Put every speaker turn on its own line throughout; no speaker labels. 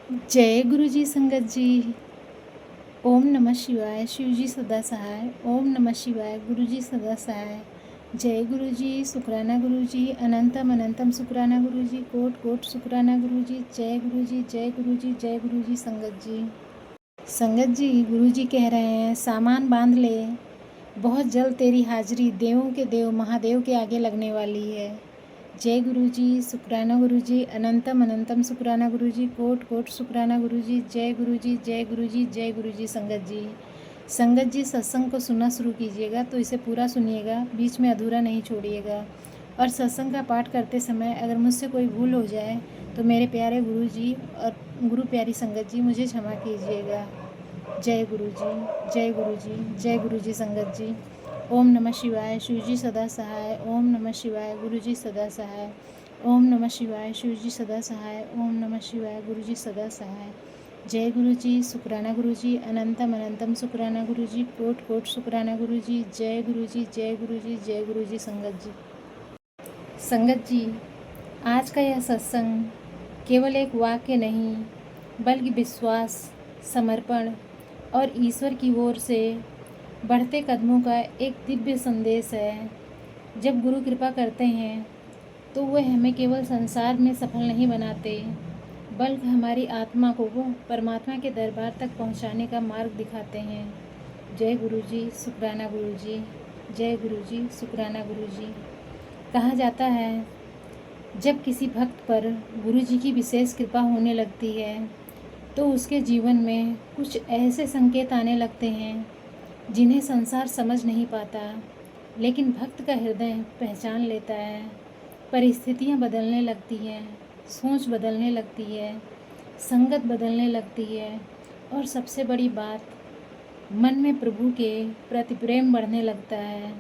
जय गुरु जी संगत जी। ओम नमः शिवाय। शिव जी सदा सहाय। ओम नमः शिवाय। गुरु जी सदा सहाय। जय गुरु जी। शुक्राना गुरु जी। अनंतम अनंतम शुक्राना गुरु जी। कोट कोट शुक्राना गुरु जी। जय गुरु जी। जय गुरु जी। जय गुरु जी संगत जी। संगत जी, गुरु जी कह रहे हैं सामान बांध ले, बहुत जल्द तेरी हाजिरी देवों के देव महादेव के आगे लगने वाली है। जय गुरु जी। शुक्राना गुरु जी। अनंतम अनंतम शुक्राना गुरु जी। कोट कोट शुक्राना गुरु जी। जय गुरु जी। जय गुरु जी। जय गुरु जी संगत जी। संगत जी, सत्संग को सुनना शुरू कीजिएगा तो इसे पूरा सुनिएगा, बीच में अधूरा नहीं छोड़िएगा। और सत्संग का पाठ करते समय अगर मुझसे कोई भूल हो जाए तो मेरे प्यारे गुरु जी और गुरु प्यारी संगत जी मुझे क्षमा कीजिएगा। जय गुरु जी। जय गुरु जी। जय गुरु जी संगत जी। ओम नमः शिवाय। शिव जी सदा सहाय। ओम नमः शिवाय। गुरु जी सदा सहाय। ओम नमः शिवाय। शिव जी सदा सहाय। ओम नमः शिवाय। गुरु जी सदा सहाय। जय गुरु जी। शुक्राना गुरु जी। अनंतम अनंतम शुक्राना गुरु जी। कोट कोट शुक्राना गुरु जी। जय गुरु जी। जय गुरु जी। जय गुरु जी संगत जी। संगत जी, आज का यह सत्संग केवल एक वाक्य नहीं, बल्कि विश्वास, समर्पण और ईश्वर की ओर से बढ़ते कदमों का एक दिव्य संदेश है। जब गुरु कृपा करते हैं तो वह हमें केवल संसार में सफल नहीं बनाते, बल्कि हमारी आत्मा को वो परमात्मा के दरबार तक पहुंचाने का मार्ग दिखाते हैं। जय गुरु जी। शुक्राना गुरु जी। जय गुरु जी। शुक्राना गुरु जी। कहा जाता है, जब किसी भक्त पर गुरु जी की विशेष कृपा होने लगती है तो उसके जीवन में कुछ ऐसे संकेत आने लगते हैं जिन्हें संसार समझ नहीं पाता, लेकिन भक्त का हृदय पहचान लेता है। परिस्थितियाँ बदलने लगती हैं, सोच बदलने लगती है, संगत बदलने लगती है और सबसे बड़ी बात, मन में प्रभु के प्रति प्रेम बढ़ने लगता है।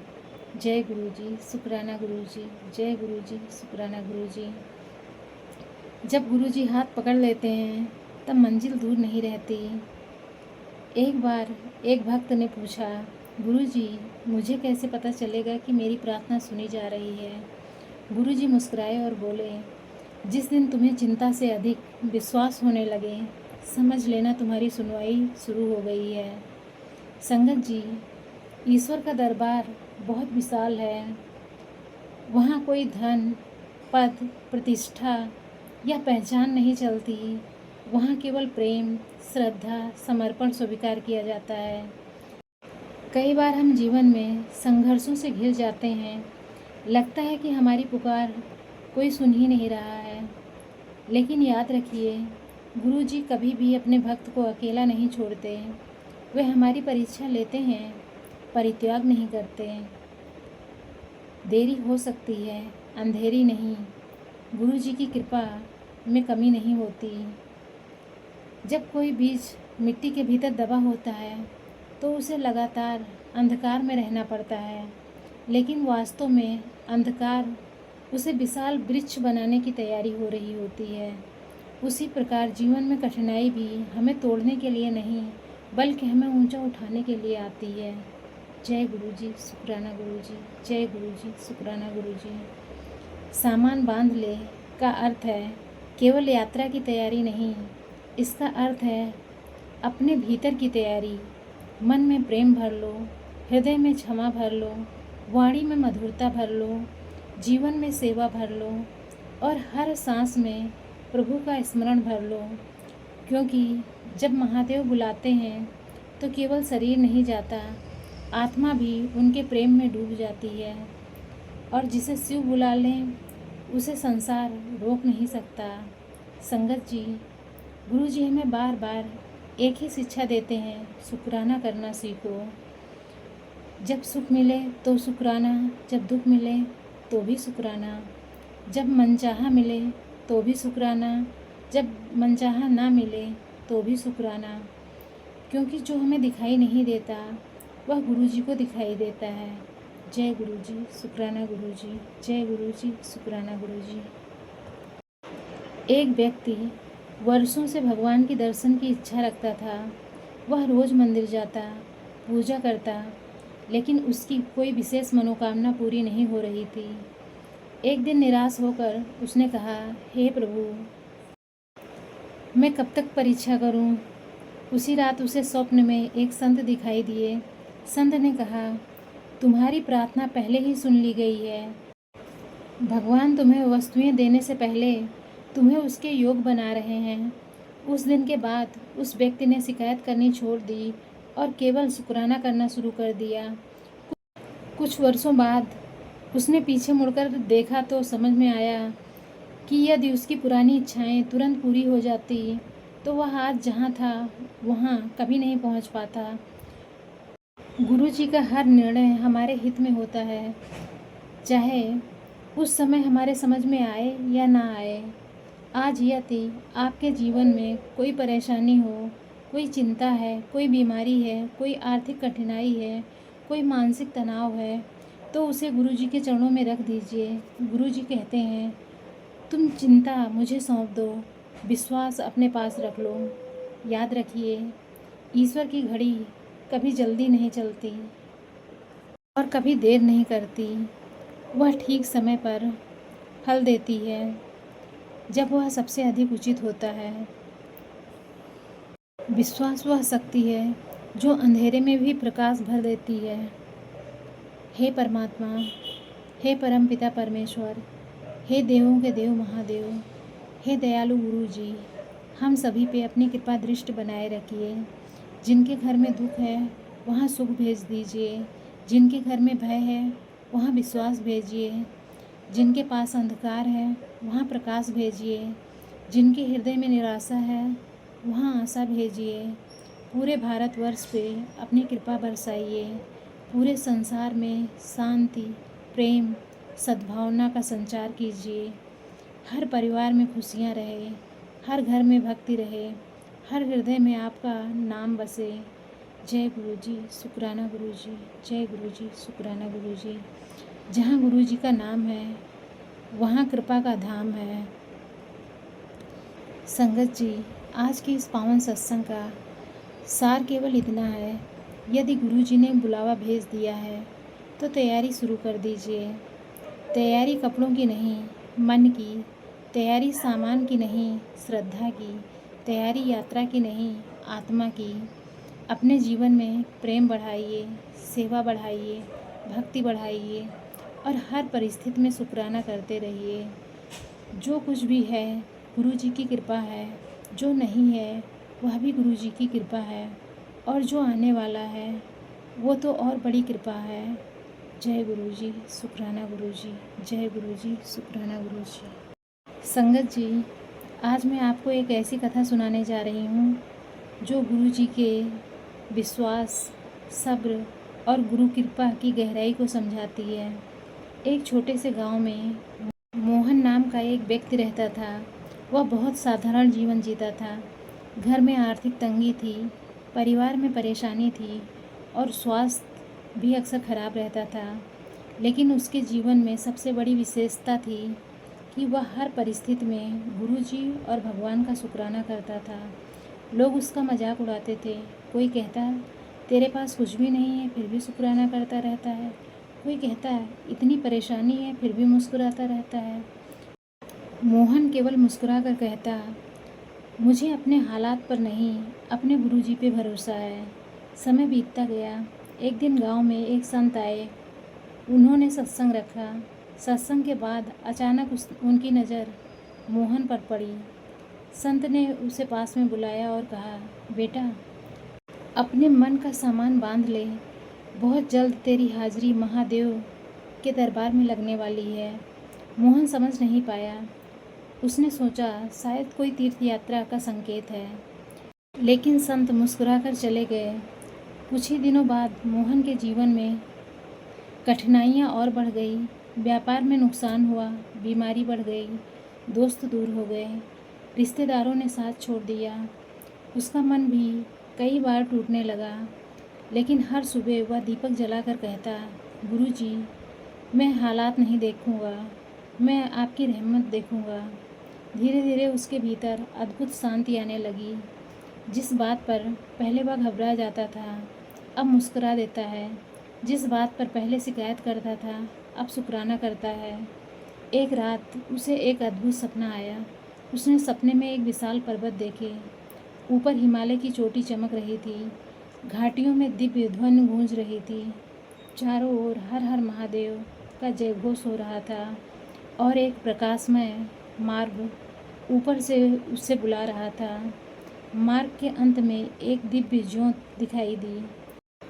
जय गुरु जी। शुक्राना गुरु जी। जय गुरु जी। शुक्राना गुरु जी। जब गुरु जी हाथ पकड़ लेते हैं तब मंजिल दूर नहीं रहती। एक बार एक भक्त ने पूछा, गुरु जी, मुझे कैसे पता चलेगा कि मेरी प्रार्थना सुनी जा रही है? गुरु जी मुस्कुराए और बोले, जिस दिन तुम्हें चिंता से अधिक विश्वास होने लगे, समझ लेना तुम्हारी सुनवाई शुरू हो गई है। संगत जी, ईश्वर का दरबार बहुत विशाल है। वहाँ कोई धन, पद, प्रतिष्ठा या पहचान नहीं चलती। वहाँ केवल प्रेम, श्रद्धा, समर्पण स्वीकार किया जाता है। कई बार हम जीवन में संघर्षों से घिर जाते हैं। लगता है कि हमारी पुकार कोई सुन ही नहीं रहा है। लेकिन याद रखिए, गुरु जी कभी भी अपने भक्त को अकेला नहीं छोड़ते। वे हमारी परीक्षा लेते हैं, परित्याग नहीं करते। देरी हो सकती है, अंधेरी नहीं। गुरु जी की कृपा में कमी नहीं होती। जब कोई बीज मिट्टी के भीतर दबा होता है तो उसे लगातार अंधकार में रहना पड़ता है, लेकिन वास्तव में अंधकार उसे विशाल वृक्ष बनाने की तैयारी हो रही होती है। उसी प्रकार जीवन में कठिनाई भी हमें तोड़ने के लिए नहीं, बल्कि हमें ऊंचा उठाने के लिए आती है। जय गुरु जी। शुक्राना गुरु जी। जय गुरु जी। शुक्राना गुरु जी। सामान बांध ले का अर्थ है केवल यात्रा की तैयारी नहीं, इसका अर्थ है अपने भीतर की तैयारी। मन में प्रेम भर लो, हृदय में क्षमा भर लो, वाणी में मधुरता भर लो, जीवन में सेवा भर लो और हर सांस में प्रभु का स्मरण भर लो। क्योंकि जब महादेव बुलाते हैं तो केवल शरीर नहीं जाता, आत्मा भी उनके प्रेम में डूब जाती है। और जिसे शिव बुला लें उसे संसार रोक नहीं सकता। संगत जी, गुरु जी हमें बार बार एक ही शिक्षा देते हैं, शुक्राना करना सीखो। जब सुख मिले तो शुक्राना, जब दुख मिले तो भी शुक्राना, जब मनचाहा मिले तो भी शुक्राना, जब मनचाहा ना मिले तो भी शुक्राना। क्योंकि जो हमें दिखाई नहीं देता वह गुरु जी को दिखाई देता है। जय गुरु जी। शुक्राना गुरु जी। जय गुरु जी। शुक्राना गुरु जी। एक व्यक्ति वर्षों से भगवान के दर्शन की इच्छा रखता था। वह रोज़ मंदिर जाता, पूजा करता, लेकिन उसकी कोई विशेष मनोकामना पूरी नहीं हो रही थी। एक दिन निराश होकर उसने कहा, हे प्रभु, मैं कब तक परीक्षा करूं? उसी रात उसे स्वप्न में एक संत दिखाई दिए। संत ने कहा, तुम्हारी प्रार्थना पहले ही सुन ली गई है। भगवान तुम्हें वस्तुएं देने से पहले तुम्हें उसके योग बना रहे हैं। उस दिन के बाद उस व्यक्ति ने शिकायत करनी छोड़ दी और केवल शुक्राना करना शुरू कर दिया। कुछ वर्षों बाद उसने पीछे मुड़कर देखा तो समझ में आया कि यदि उसकी पुरानी इच्छाएं तुरंत पूरी हो जाती तो वह आज जहाँ था वहाँ कभी नहीं पहुँच पाता। गुरु जी का हर निर्णय हमारे हित में होता है, चाहे उस समय हमारे समझ में आए या ना आए। आज यदि आपके जीवन में कोई परेशानी हो, कोई चिंता है, कोई बीमारी है, कोई आर्थिक कठिनाई है, कोई मानसिक तनाव है, तो उसे गुरु जी के चरणों में रख दीजिए। गुरु जी कहते हैं, तुम चिंता मुझे सौंप दो, विश्वास अपने पास रख लो। याद रखिए, ईश्वर की घड़ी कभी जल्दी नहीं चलती और कभी देर नहीं करती। वह ठीक समय पर फल देती है जब वह सबसे अधिक उचित होता है। विश्वास वह शक्ति है जो अंधेरे में भी प्रकाश भर देती है। हे परमात्मा, हे परमपिता परमेश्वर, हे देवों के देव महादेव, हे दयालु गुरु जी, हम सभी पे अपनी कृपा दृष्टि बनाए रखिए। जिनके घर में दुख है वहाँ सुख भेज दीजिए, जिनके घर में भय है वहाँ विश्वास भेजिए, जिनके पास अंधकार है वहाँ प्रकाश भेजिए, जिनके हृदय में निराशा है वहाँ आशा भेजिए। पूरे भारतवर्ष पे अपनी कृपा बरसाइए। पूरे संसार में शांति, प्रेम, सद्भावना का संचार कीजिए। हर परिवार में खुशियाँ रहे, हर घर में भक्ति रहे, हर हृदय में आपका नाम बसे। जय गुरु जी, शुक्राना गुरु जी, जय गुरु जी, शुक्राना गुरु जी। जहाँ गुरु जी का नाम है वहाँ कृपा का धाम है। संगत जी, आज के इस पावन सत्संग का सार केवल इतना है, यदि गुरु जी ने बुलावा भेज दिया है तो तैयारी शुरू कर दीजिए। तैयारी कपड़ों की नहीं, मन की। तैयारी सामान की नहीं, श्रद्धा की। तैयारी यात्रा की नहीं, आत्मा की। अपने जीवन में प्रेम बढ़ाइए, सेवा बढ़ाइए, भक्ति बढ़ाइए और हर परिस्थिति में शुक्राना करते रहिए। जो कुछ भी है गुरु जी की कृपा है, जो नहीं है वह भी गुरु जी की कृपा है, और जो आने वाला है वो तो और बड़ी कृपा है। जय गुरु जी, शुक्राना गुरु जी, जय गुरु जी, शुक्राना गुरु जी। संगत जी, आज मैं आपको एक ऐसी कथा सुनाने जा रही हूँ जो गुरु जी के विश्वास, सब्र और गुरु कृपा की गहराई को समझाती है। एक छोटे से गांव में मोहन नाम का एक व्यक्ति रहता था। वह बहुत साधारण जीवन जीता था। घर में आर्थिक तंगी थी, परिवार में परेशानी थी और स्वास्थ्य भी अक्सर खराब रहता था। लेकिन उसके जीवन में सबसे बड़ी विशेषता थी कि वह हर परिस्थिति में गुरुजी और भगवान का शुक्राना करता था। लोग उसका मजाक उड़ाते थे। कोई कहता, तेरे पास कुछ भी नहीं है फिर भी शुक्राना करता रहता है। कोई कहता है, इतनी परेशानी है फिर भी मुस्कुराता रहता है। मोहन केवल मुस्कुरा कर कहता, मुझे अपने हालात पर नहीं, अपने गुरुजी पे भरोसा है। समय बीतता गया। एक दिन गांव में एक संत आए। उन्होंने सत्संग रखा। सत्संग के बाद अचानक उनकी नज़र मोहन पर पड़ी। संत ने उसे पास में बुलाया और कहा, बेटा, अपने मन का सामान बांध ले। बहुत जल्द तेरी हाजिरी महादेव के दरबार में लगने वाली है। मोहन समझ नहीं पाया। उसने सोचा शायद कोई तीर्थ यात्रा का संकेत है, लेकिन संत मुस्कुराकर चले गए। कुछ ही दिनों बाद मोहन के जीवन में कठिनाइयाँ और बढ़ गई। व्यापार में नुकसान हुआ, बीमारी बढ़ गई, दोस्त दूर हो गए, रिश्तेदारों ने साथ छोड़ दिया। उसका मन भी कई बार टूटने लगा। लेकिन हर सुबह वह दीपक जलाकर कहता, गुरुजी, मैं हालात नहीं देखूंगा, मैं आपकी रहमत देखूंगा। धीरे धीरे उसके भीतर अद्भुत शांति आने लगी। जिस बात पर पहले वह घबरा जाता था अब मुस्कुरा देता है। जिस बात पर पहले शिकायत करता था अब शुक्राना करता है। एक रात उसे एक अद्भुत सपना आया। उसने सपने में एक विशाल पर्वत देखे। ऊपर हिमालय की चोटी चमक रही थी, घाटियों में दिव्य ध्वनि गूंज रही थी। चारों ओर हर हर महादेव का जयघोष हो रहा था और एक प्रकाशमय मार्ग ऊपर से उससे बुला रहा था। मार्ग के अंत में एक दिव्य ज्योत दिखाई दी।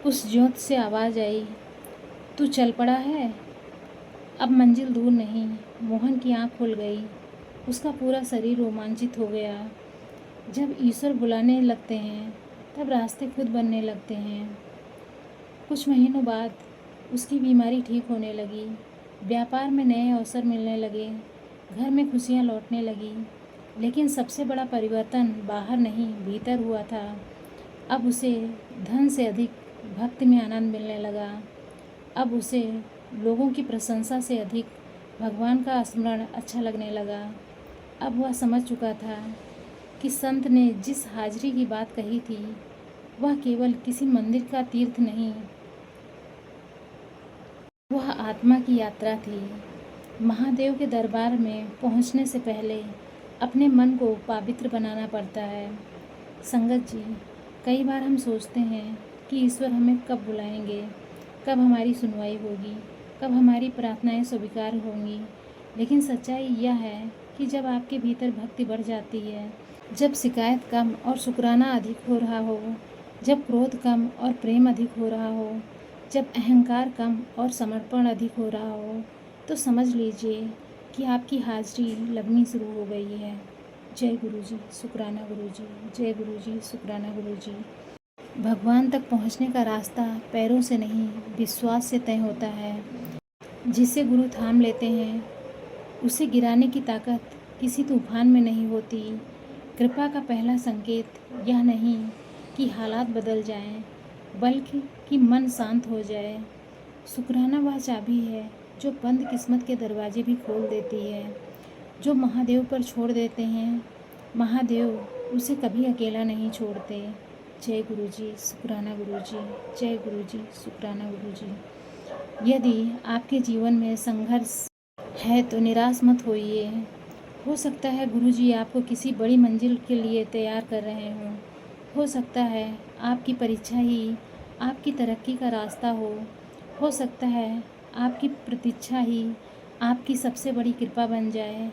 उस ज्योत से आवाज़ आई, तू चल पड़ा है, अब मंजिल दूर नहीं। मोहन की आंख खुल गई, उसका पूरा शरीर रोमांचित हो गया। जब ईश्वर बुलाने लगते हैं तब रास्ते खुद बनने लगते हैं। कुछ महीनों बाद उसकी बीमारी ठीक होने लगी, व्यापार में नए अवसर मिलने लगे, घर में खुशियाँ लौटने लगी। लेकिन सबसे बड़ा परिवर्तन बाहर नहीं भीतर हुआ था। अब उसे धन से अधिक भक्ति में आनंद मिलने लगा। अब उसे लोगों की प्रशंसा से अधिक भगवान का स्मरण अच्छा लगने लगा। अब वह समझ चुका था कि संत ने जिस हाजिरी की बात कही थी वह केवल किसी मंदिर का तीर्थ नहीं, वह आत्मा की यात्रा थी। महादेव के दरबार में पहुंचने से पहले अपने मन को पवित्र बनाना पड़ता है। संगत जी, कई बार हम सोचते हैं कि ईश्वर हमें कब बुलाएंगे, कब हमारी सुनवाई होगी, कब हमारी प्रार्थनाएं स्वीकार होंगी। लेकिन सच्चाई यह है कि जब आपके भीतर भक्ति बढ़ जाती है, जब शिकायत कम और शुक्राना अधिक हो रहा हो, जब क्रोध कम और प्रेम अधिक हो रहा हो, जब अहंकार कम और समर्पण अधिक हो रहा हो, तो समझ लीजिए कि आपकी हाजिरी लगनी शुरू हो गई है। जय गुरु जी, शुक्राना गुरु जी, जय गुरु जी, शुक्राना गुरु जी। भगवान तक पहुंचने का रास्ता पैरों से नहीं, विश्वास से तय होता है। जिसे गुरु थाम लेते हैं उसे गिराने की ताकत किसी तूफान में नहीं होती। कृपा का पहला संकेत यह नहीं कि हालात बदल जाएं, बल्कि कि मन शांत हो जाए। शुक्राना वह चाबी है जो बंद किस्मत के दरवाजे भी खोल देती है। जो महादेव पर छोड़ देते हैं, महादेव उसे कभी अकेला नहीं छोड़ते। जय गुरु जी, शुक्राना गुरु जी, जय गुरु जी, शुक्राना गुरु जी। यदि आपके जीवन में संघर्ष है तो निराश मत होइए। हो सकता है गुरु जी आपको किसी बड़ी मंजिल के लिए तैयार कर रहे हों। हो सकता है आपकी परीक्षा ही आपकी तरक्की का रास्ता हो सकता है आपकी प्रतीक्षा ही आपकी सबसे बड़ी कृपा बन जाए।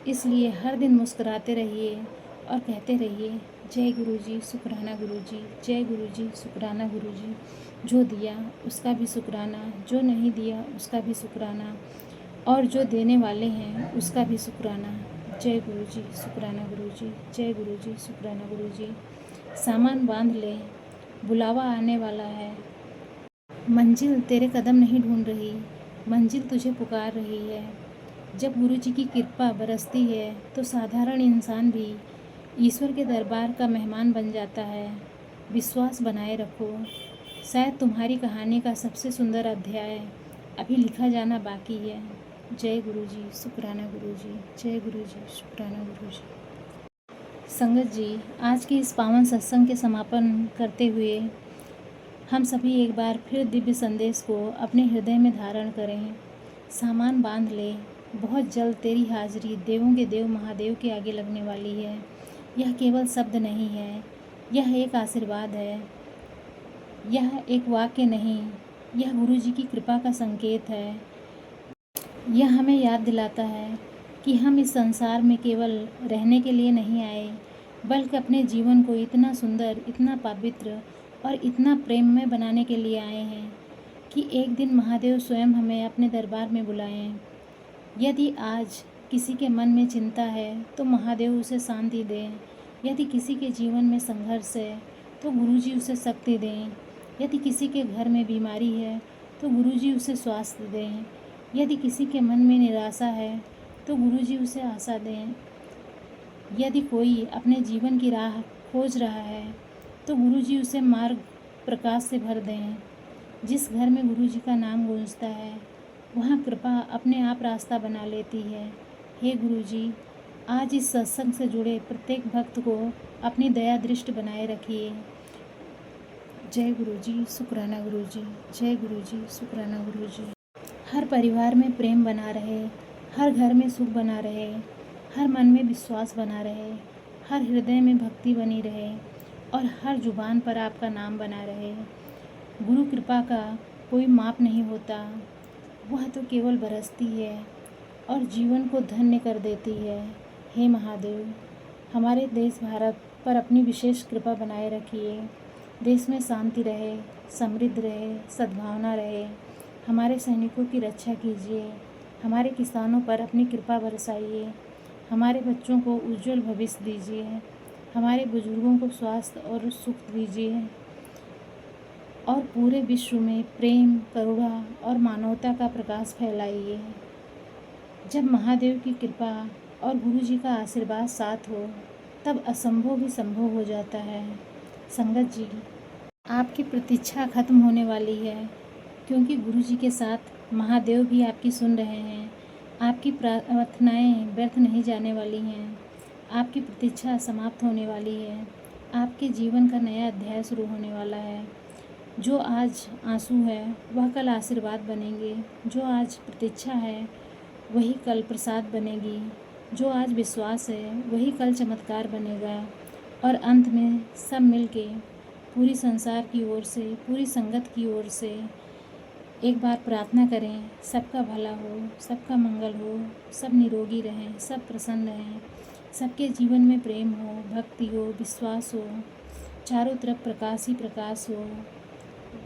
इसलिए हर दिन मुस्कुराते रहिए और कहते रहिए, जय गुरु जी, शुक्राना गुरु जी, जय गुरु जी, शुक्राना गुरु जी। जो दिया उसका भी शुक्राना, जो नहीं दिया उसका भी शुक्राना, और जो देने वाले हैं उसका भी शुक्राना। जय गुरु जी, शुक्राना गुरु जी, जय गुरु जी, शुक्राना गुरु जी। सामान बांध ले, बुलावा आने वाला है। मंजिल तेरे कदम नहीं ढूंढ रही, मंजिल तुझे पुकार रही है। जब गुरु जी की कृपा बरसती है तो साधारण इंसान भी ईश्वर के दरबार का मेहमान बन जाता है। विश्वास बनाए रखो, शायद तुम्हारी कहानी का सबसे सुंदर अध्याय अभी लिखा जाना बाकी है। जय गुरु जी, शुक्राना गुरु जी, जय गुरु जी, शुक्राना गुरु जी। संगत जी, आज के इस पावन सत्संग के समापन करते हुए हम सभी एक बार फिर दिव्य संदेश को अपने हृदय में धारण करें। सामान बांध ले, बहुत जल्द तेरी हाजिरी देवों के देव महादेव के आगे लगने वाली है। यह केवल शब्द नहीं है, यह एक आशीर्वाद है, यह एक वाक्य नहीं, यह गुरु जी की कृपा का संकेत है। यह हमें याद दिलाता है कि हम इस संसार में केवल रहने के लिए नहीं आए, बल्कि अपने जीवन को इतना सुंदर, इतना पवित्र और इतना प्रेममय बनाने के लिए आए हैं कि एक दिन महादेव स्वयं हमें अपने दरबार में बुलाएं। यदि आज किसी के मन में चिंता है तो महादेव उसे शांति दें। यदि किसी के जीवन में संघर्ष है तो गुरुजी उसे शक्ति दें। यदि किसी के घर में बीमारी है तो गुरुजी उसे स्वास्थ्य दें। यदि किसी के मन में निराशा है तो गुरुजी उसे आशा दें। यदि कोई अपने जीवन की राह खोज रहा है तो गुरुजी उसे मार्ग प्रकाश से भर दें। जिस घर में गुरुजी का नाम गूंजता है वहाँ कृपा अपने आप रास्ता बना लेती है। हे गुरुजी, आज इस सत्संग से जुड़े प्रत्येक भक्त को अपनी दया दृष्टि बनाए रखिए। जय गुरु जी, शुक्राना गुरु जी, जय गुरु जी, शुक्राना गुरु जी। हर परिवार में प्रेम बना रहे, हर घर में सुख बना रहे, हर मन में विश्वास बना रहे, हर हृदय में भक्ति बनी रहे और हर जुबान पर आपका नाम बना रहे। गुरु कृपा का कोई माप नहीं होता, वह तो केवल बरसती है और जीवन को धन्य कर देती है। हे महादेव, हमारे देश भारत पर अपनी विशेष कृपा बनाए रखिए। देश में शांति रहे, समृद्ध रहे, सद्भावना रहे। हमारे सैनिकों की रक्षा कीजिए, हमारे किसानों पर अपनी कृपा बरसाइए, हमारे बच्चों को उज्जवल भविष्य दीजिए, हमारे बुजुर्गों को स्वास्थ्य और सुख दीजिए और पूरे विश्व में प्रेम, करुणा और मानवता का प्रकाश फैलाइए। जब महादेव की कृपा और गुरु जी का आशीर्वाद साथ हो, तब असंभव भी संभव हो जाता है। संगत जी, आपकी प्रतीक्षा खत्म होने वाली है, क्योंकि गुरु जी के साथ महादेव भी आपकी सुन रहे हैं। आपकी प्रार्थनाएं व्यर्थ नहीं जाने वाली हैं। आपकी प्रतीक्षा समाप्त होने वाली है। आपके जीवन का नया अध्याय शुरू होने वाला है। जो आज आंसू है वह कल आशीर्वाद बनेंगे। जो आज प्रतीक्षा है वही कल प्रसाद बनेगी। जो आज विश्वास है वही कल चमत्कार बनेगा। और अंत में सब मिलके पूरी संसार की ओर से, पूरी संगत की ओर से एक बार प्रार्थना करें, सबका भला हो, सबका मंगल हो, सब निरोगी रहें, सब प्रसन्न रहें, सबके जीवन में प्रेम हो, भक्ति हो, विश्वास हो, चारों तरफ प्रकाश ही प्रकाश हो।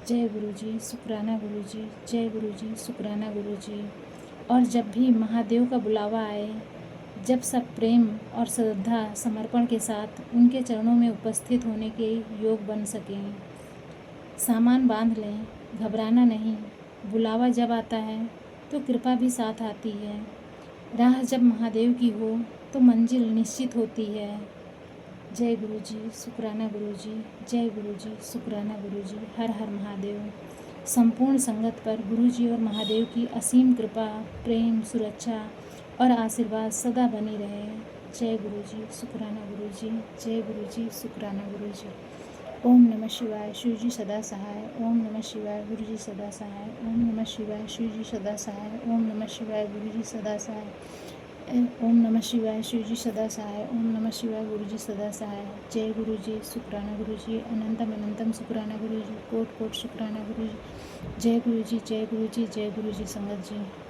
जय गुरु जी, शुक्राना गुरु जी, जय गुरु जी, शुक्राना गुरु जी। और जब भी महादेव का बुलावा आए, जब सब प्रेम और श्रद्धा समर्पण के साथ उनके चरणों में उपस्थित होने के योग बन सकें। सामान बांध लें, घबराना नहीं। बुलावा जब आता है तो कृपा भी साथ आती है। राह जब महादेव की हो तो मंजिल निश्चित होती है। जय गुरु जी, शुक्राना गुरु जी, जय गुरु जी, शुक्राना गुरु जी। हर हर महादेव। संपूर्ण संगत पर गुरु जी और महादेव की असीम कृपा, प्रेम, सुरक्षा और आशीर्वाद सदा बनी रहे। जय गुरु जी, शुक्राना गुरु जी, जय गुरु जी, शुक्राना गुरु जी। ओम नमः शिवाय, शिव जी सदा सहाय। ओम नमः शिवाय, गुरु जी सदा सहाय। ओम नमः शिवाय, शिव जी सदा सहाय। ओम नमः शिवाय, गुरु जी सदा सहाय। ओम नमः शिवाय, शिव जी सदा सहाय। ओम नमः शिवाय, गुरु जी सदा सहाय। जय गुरु जी, शुक्राना गुरु जी, अनंतम अनंतम शुक्राना गुरु जी, कोट कोट शुक्राना गुरु जी। जय गुरु जी, जय गुरु जी, जय गुरु जी। संगत जी।